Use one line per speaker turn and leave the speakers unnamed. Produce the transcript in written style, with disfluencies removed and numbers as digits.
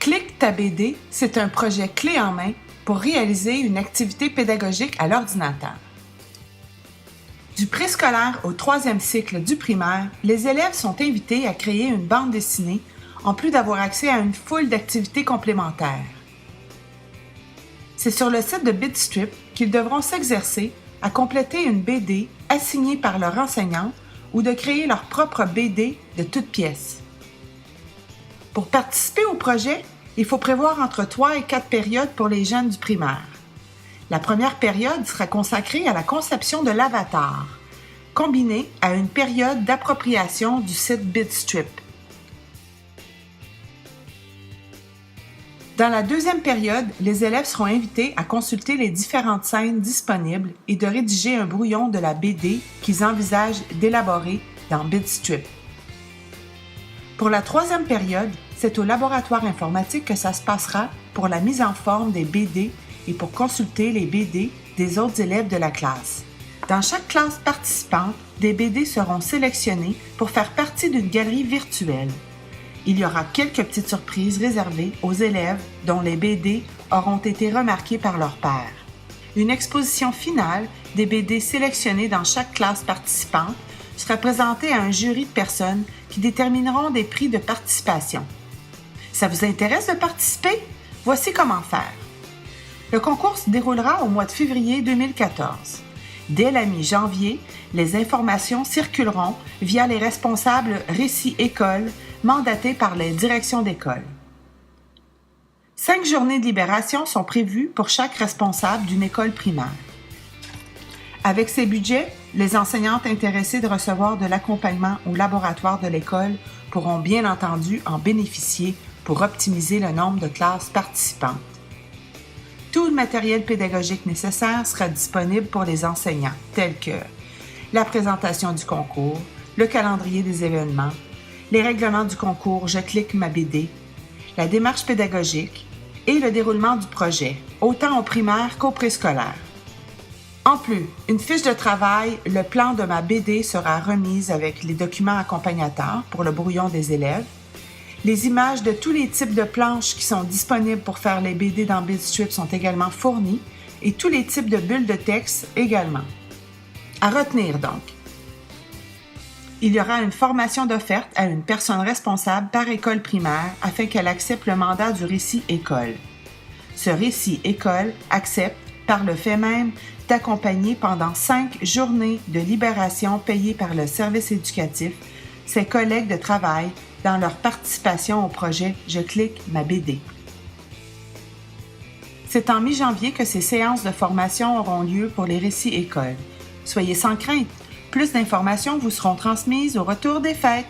Clique ta BD, c'est un projet clé en main pour réaliser une activité pédagogique à l'ordinateur. Du préscolaire au 3e cycle du primaire, les élèves sont invités à créer une bande dessinée en plus d'avoir accès à une foule d'activités complémentaires. C'est sur le site de Bitstrip qu'ils devront s'exercer à compléter une BD assignée par leur enseignante ou de créer leur propre BD de toutes pièces. Pour participer au projet, il faut prévoir entre 3 et 4 périodes pour les jeunes du primaire. La première période sera consacrée à la conception de l'avatar, combinée à une période d'appropriation du site Bitstrip. Dans la deuxième période, les élèves seront invités à consulter les différentes scènes disponibles et de rédiger un brouillon de la BD qu'ils envisagent d'élaborer dans Bitstrip. Pour la troisième période, c'est au laboratoire informatique que ça se passera pour la mise en forme des BD et pour consulter les BD des autres élèves de la classe. Dans chaque classe participante, des BD seront sélectionnés pour faire partie d'une galerie virtuelle. Il y aura quelques petites surprises réservées aux élèves dont les BD auront été remarqués par leurs pairs. Une exposition finale des BD sélectionnés dans chaque classe participante sera présentée à un jury de personnes qui détermineront des prix de participation. Ça vous intéresse de participer? Voici comment faire. Le concours se déroulera au mois de février 2014. Dès la mi-janvier, les informations circuleront via les responsables Récit École mandatés par les directions d'école. 5 journées de libération sont prévues pour chaque responsable d'une école primaire. Avec ces budgets, les enseignantes intéressées de recevoir de l'accompagnement au laboratoire de l'école pourront bien entendu en bénéficier pour optimiser le nombre de classes participantes. Tout le matériel pédagogique nécessaire sera disponible pour les enseignants, tel que la présentation du concours, le calendrier des événements, les règlements du concours Je clique ma BD, la démarche pédagogique et le déroulement du projet, autant au primaire qu'au préscolaire. En plus, une fiche de travail, le plan de ma BD sera remise avec les documents accompagnateurs pour le brouillon des élèves. Les images de tous les types de planches qui sont disponibles pour faire les BD dans Bitstrip sont également fournies et tous les types de bulles de texte également. À retenir donc. Il y aura une formation d'offerte à une personne responsable par école primaire afin qu'elle accepte le mandat du Récit École. Ce Récit École accepte, par le fait même, d'accompagner pendant 5 journées de libération payées par le service éducatif ses collègues de travail dans leur participation au projet Je clique ma BD. C'est en mi-janvier que ces séances de formation auront lieu pour les Récits Écoles. Soyez sans crainte, plus d'informations vous seront transmises au retour des fêtes.